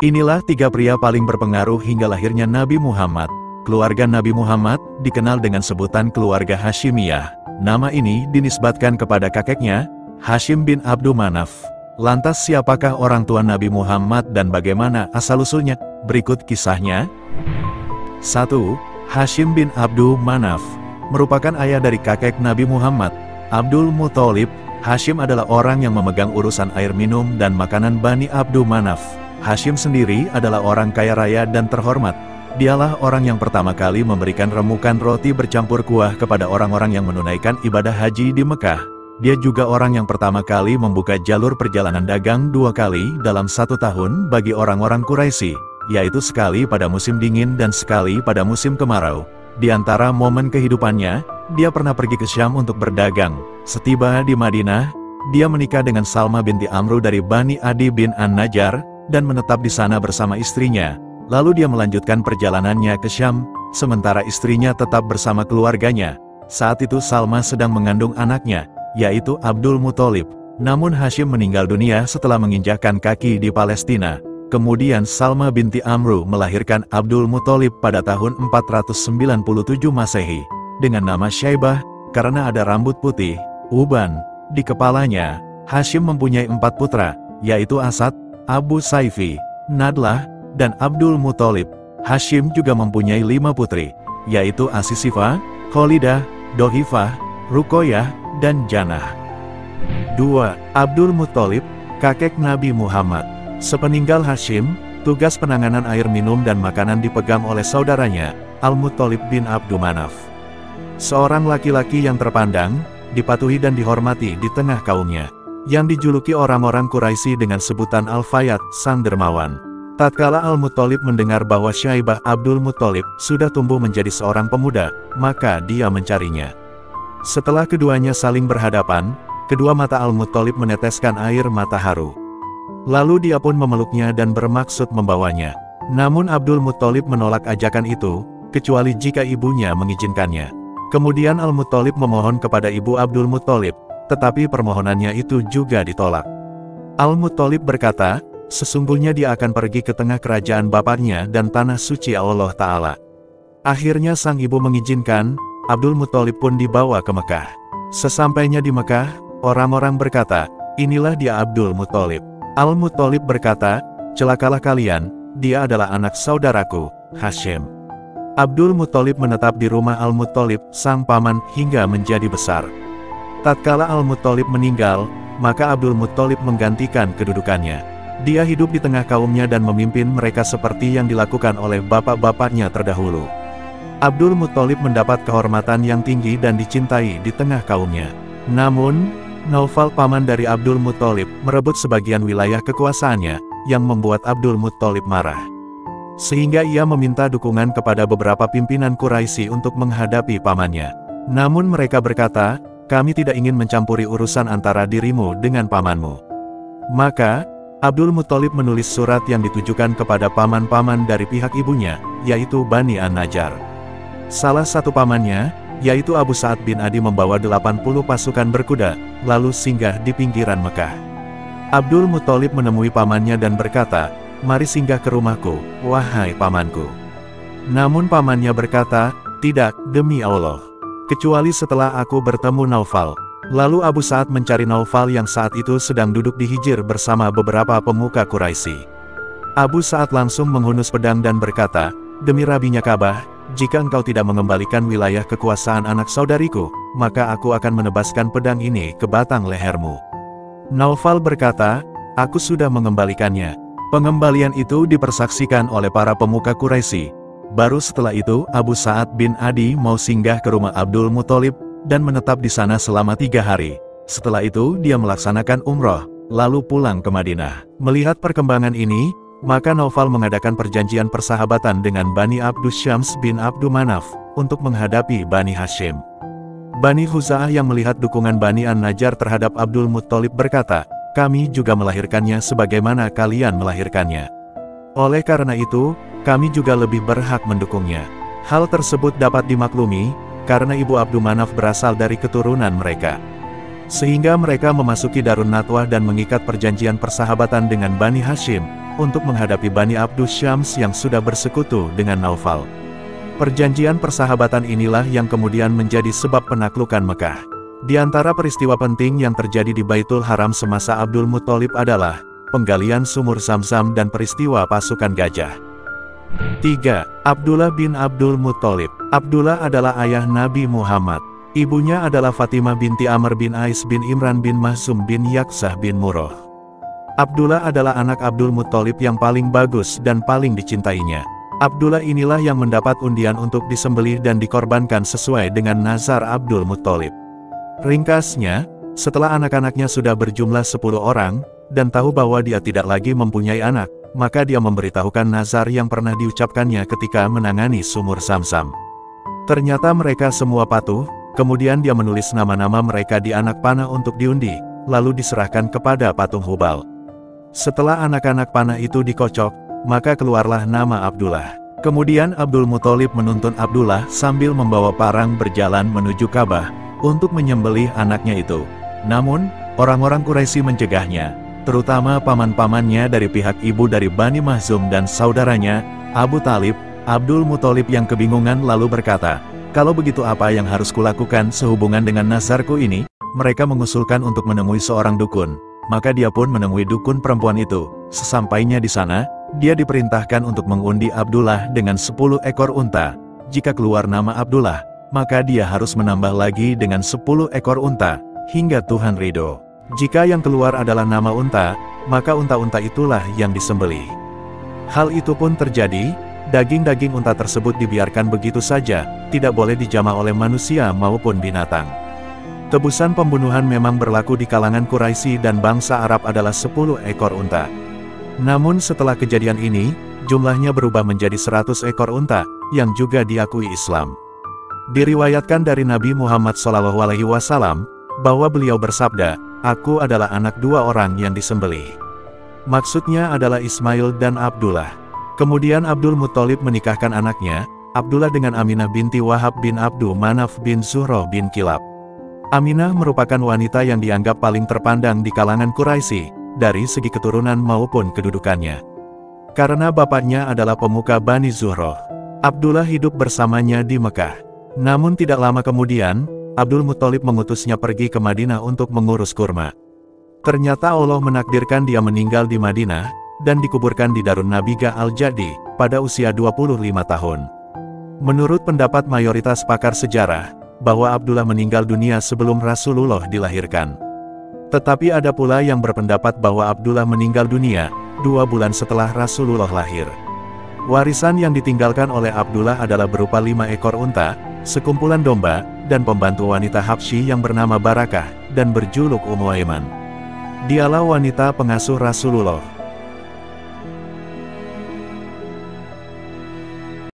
Inilah tiga pria paling berpengaruh hingga lahirnya Nabi Muhammad. Keluarga Nabi Muhammad dikenal dengan sebutan keluarga Hashimiyah. Nama ini dinisbatkan kepada kakeknya, Hashim bin Abdul Manaf. Lantas siapakah orang tua Nabi Muhammad dan bagaimana asal-usulnya? Berikut kisahnya. 1. Hashim bin Abdul Manaf merupakan ayah dari kakek Nabi Muhammad, Abdul Muthalib. Hashim adalah orang yang memegang urusan air minum dan makanan Bani Abdul Manaf. Hashim sendiri adalah orang kaya raya dan terhormat. Dialah orang yang pertama kali memberikan remukan roti bercampur kuah kepada orang-orang yang menunaikan ibadah haji di Mekah. Dia juga orang yang pertama kali membuka jalur perjalanan dagang 2 kali dalam 1 tahun bagi orang-orang Quraisy, yaitu sekali pada musim dingin dan sekali pada musim kemarau. Di antara momen kehidupannya, dia pernah pergi ke Syam untuk berdagang. Setiba di Madinah, dia menikah dengan Salma binti Amru dari Bani Adi bin An-Najjar, dan menetap di sana bersama istrinya. Lalu dia melanjutkan perjalanannya ke Syam, sementara istrinya tetap bersama keluarganya. Saat itu Salma sedang mengandung anaknya, yaitu Abdul Muthalib. Namun Hashim meninggal dunia setelah menginjakkan kaki di Palestina. Kemudian Salma binti Amru melahirkan Abdul Muthalib pada tahun 497 Masehi, dengan nama Syaibah, karena ada rambut putih, uban, di kepalanya. Hashim mempunyai 4 putra, yaitu Asad, Abu Saifi, Nadlah, dan Abdul Muthalib. Hashim juga mempunyai 5 putri, yaitu Asisifah, Kholidah, Dohifah, Ruqoyah, dan Janah. 2. Abdul Muthalib, kakek Nabi Muhammad. Sepeninggal Hashim, tugas penanganan air minum dan makanan dipegang oleh saudaranya, Al-Muthalib bin Abdul Manaf. Seorang laki-laki yang terpandang, dipatuhi dan dihormati di tengah kaumnya, yang dijuluki orang-orang Quraisy dengan sebutan Al-Fayyad, sang dermawan. Tatkala Al-Muthalib mendengar bahwa Syaibah Abdul Muthalib sudah tumbuh menjadi seorang pemuda, maka dia mencarinya. Setelah keduanya saling berhadapan, kedua mata Al-Muthalib meneteskan air mata haru. Lalu dia pun memeluknya dan bermaksud membawanya. Namun Abdul Muthalib menolak ajakan itu, kecuali jika ibunya mengizinkannya. Kemudian Al-Muthalib memohon kepada ibu Abdul Muthalib, tetapi permohonannya itu juga ditolak. Al-Muthalib berkata, sesungguhnya dia akan pergi ke tengah kerajaan bapaknya dan tanah suci Allah Ta'ala. Akhirnya sang ibu mengizinkan, Abdul Muthalib pun dibawa ke Mekah. Sesampainya di Mekah, orang-orang berkata, inilah dia Abdul Muthalib. Al-Muthalib berkata, celakalah kalian, dia adalah anak saudaraku, Hashim. Abdul Muthalib menetap di rumah Al-Muthalib, sang paman, hingga menjadi besar. Tatkala Al-Muthalib meninggal, maka Abdul Muthalib menggantikan kedudukannya. Dia hidup di tengah kaumnya dan memimpin mereka seperti yang dilakukan oleh bapak-bapaknya terdahulu. Abdul Muthalib mendapat kehormatan yang tinggi dan dicintai di tengah kaumnya. Namun, Naufal paman dari Abdul Muthalib merebut sebagian wilayah kekuasaannya, yang membuat Abdul Muthalib marah. Sehingga ia meminta dukungan kepada beberapa pimpinan Quraisy untuk menghadapi pamannya. Namun mereka berkata, kami tidak ingin mencampuri urusan antara dirimu dengan pamanmu. Maka, Abdul Muthalib menulis surat yang ditujukan kepada paman-paman dari pihak ibunya, yaitu Bani An-Najjar. Salah satu pamannya, yaitu Abu Sa'ad bin Adi membawa 80 pasukan berkuda, lalu singgah di pinggiran Mekah. Abdul Muthalib menemui pamannya dan berkata, mari singgah ke rumahku, wahai pamanku. Namun pamannya berkata, tidak, demi Allah. Kecuali setelah aku bertemu Naufal. Lalu Abu Sa'ad mencari Naufal yang saat itu sedang duduk di Hijr bersama beberapa pemuka Quraisy. Abu Sa'ad langsung menghunus pedang dan berkata, demi Rabinya Ka'bah, jika engkau tidak mengembalikan wilayah kekuasaan anak saudariku, maka aku akan menebaskan pedang ini ke batang lehermu. Naufal berkata, aku sudah mengembalikannya. Pengembalian itu dipersaksikan oleh para pemuka Quraisy. Baru setelah itu Abu Sa'ad bin Adi mau singgah ke rumah Abdul Muthalib, dan menetap di sana selama 3 hari. Setelah itu dia melaksanakan umroh, lalu pulang ke Madinah. Melihat perkembangan ini, maka Naufal mengadakan perjanjian persahabatan dengan Bani Abdus Syams bin Abdul Manaf, untuk menghadapi Bani Hashim. Bani Khuza'ah yang melihat dukungan Bani An-Najjar terhadap Abdul Muthalib berkata, kami juga melahirkannya sebagaimana kalian melahirkannya. Oleh karena itu, kami juga lebih berhak mendukungnya. Hal tersebut dapat dimaklumi, karena ibu Abdul Manaf berasal dari keturunan mereka. Sehingga mereka memasuki Darun Nadwah dan mengikat perjanjian persahabatan dengan Bani Hashim, untuk menghadapi Bani Abdus Syams yang sudah bersekutu dengan Naufal. Perjanjian persahabatan inilah yang kemudian menjadi sebab penaklukan Mekah. Di antara peristiwa penting yang terjadi di Baitul Haram semasa Abdul Muthalib adalah penggalian sumur Zamzam dan peristiwa pasukan gajah. 3. Abdullah bin Abdul Muthalib. Abdullah adalah ayah Nabi Muhammad. Ibunya adalah Fatimah binti Amr bin Ais bin Imran bin Mahzum bin Yaksah bin Murrah. Abdullah adalah anak Abdul Muthalib yang paling bagus dan paling dicintainya. Abdullah inilah yang mendapat undian untuk disembelih dan dikorbankan sesuai dengan nazar Abdul Muthalib. Ringkasnya, setelah anak-anaknya sudah berjumlah 10 orang, dan tahu bahwa dia tidak lagi mempunyai anak, maka dia memberitahukan nazar yang pernah diucapkannya ketika menangani sumur Zamzam. Ternyata mereka semua patuh, kemudian dia menulis nama-nama mereka di anak panah untuk diundi, lalu diserahkan kepada patung Hubal. Setelah anak-anak panah itu dikocok, maka keluarlah nama Abdullah. Kemudian Abdul Muthalib menuntun Abdullah sambil membawa parang berjalan menuju Ka'bah, untuk menyembelih anaknya itu. Namun, orang-orang Quraisy mencegahnya, terutama paman-pamannya dari pihak ibu dari Bani Mahzum dan saudaranya, Abu Talib. Abdul Muthalib yang kebingungan lalu berkata, "Kalau begitu apa yang harus kulakukan sehubungan dengan nazarku ini?" Mereka mengusulkan untuk menemui seorang dukun, maka dia pun menemui dukun perempuan itu. Sesampainya di sana, dia diperintahkan untuk mengundi Abdullah dengan 10 ekor unta. Jika keluar nama Abdullah, maka dia harus menambah lagi dengan 10 ekor unta, hingga Tuhan ridho. Jika yang keluar adalah nama unta, maka unta-unta itulah yang disembelih. Hal itu pun terjadi, daging-daging unta tersebut dibiarkan begitu saja, tidak boleh dijamah oleh manusia maupun binatang. Tebusan pembunuhan memang berlaku di kalangan Quraisy dan bangsa Arab adalah 10 ekor unta. Namun setelah kejadian ini, jumlahnya berubah menjadi 100 ekor unta, yang juga diakui Islam. Diriwayatkan dari Nabi Muhammad SAW, bahwa beliau bersabda, "Aku adalah anak 2 orang yang disembelih." Maksudnya adalah Ismail dan Abdullah. Kemudian Abdul Muthalib menikahkan anaknya, Abdullah dengan Aminah binti Wahab bin Abdu Manaf bin Zuhroh bin Kilab. Aminah merupakan wanita yang dianggap paling terpandang di kalangan Quraisy, dari segi keturunan maupun kedudukannya. Karena bapaknya adalah pemuka Bani Zuhroh, Abdullah hidup bersamanya di Mekah. Namun tidak lama kemudian, Abdul Muthalib mengutusnya pergi ke Madinah untuk mengurus kurma. Ternyata Allah menakdirkan dia meninggal di Madinah, dan dikuburkan di Darun Nabigah Al-Jadi, pada usia 25 tahun. Menurut pendapat mayoritas pakar sejarah, bahwa Abdullah meninggal dunia sebelum Rasulullah dilahirkan. Tetapi ada pula yang berpendapat bahwa Abdullah meninggal dunia 2 bulan setelah Rasulullah lahir. Warisan yang ditinggalkan oleh Abdullah adalah berupa 5 ekor unta, sekumpulan domba, dan pembantu wanita Habsyi yang bernama Barakah, dan berjuluk Ummu Aiman. Dialah wanita pengasuh Rasulullah.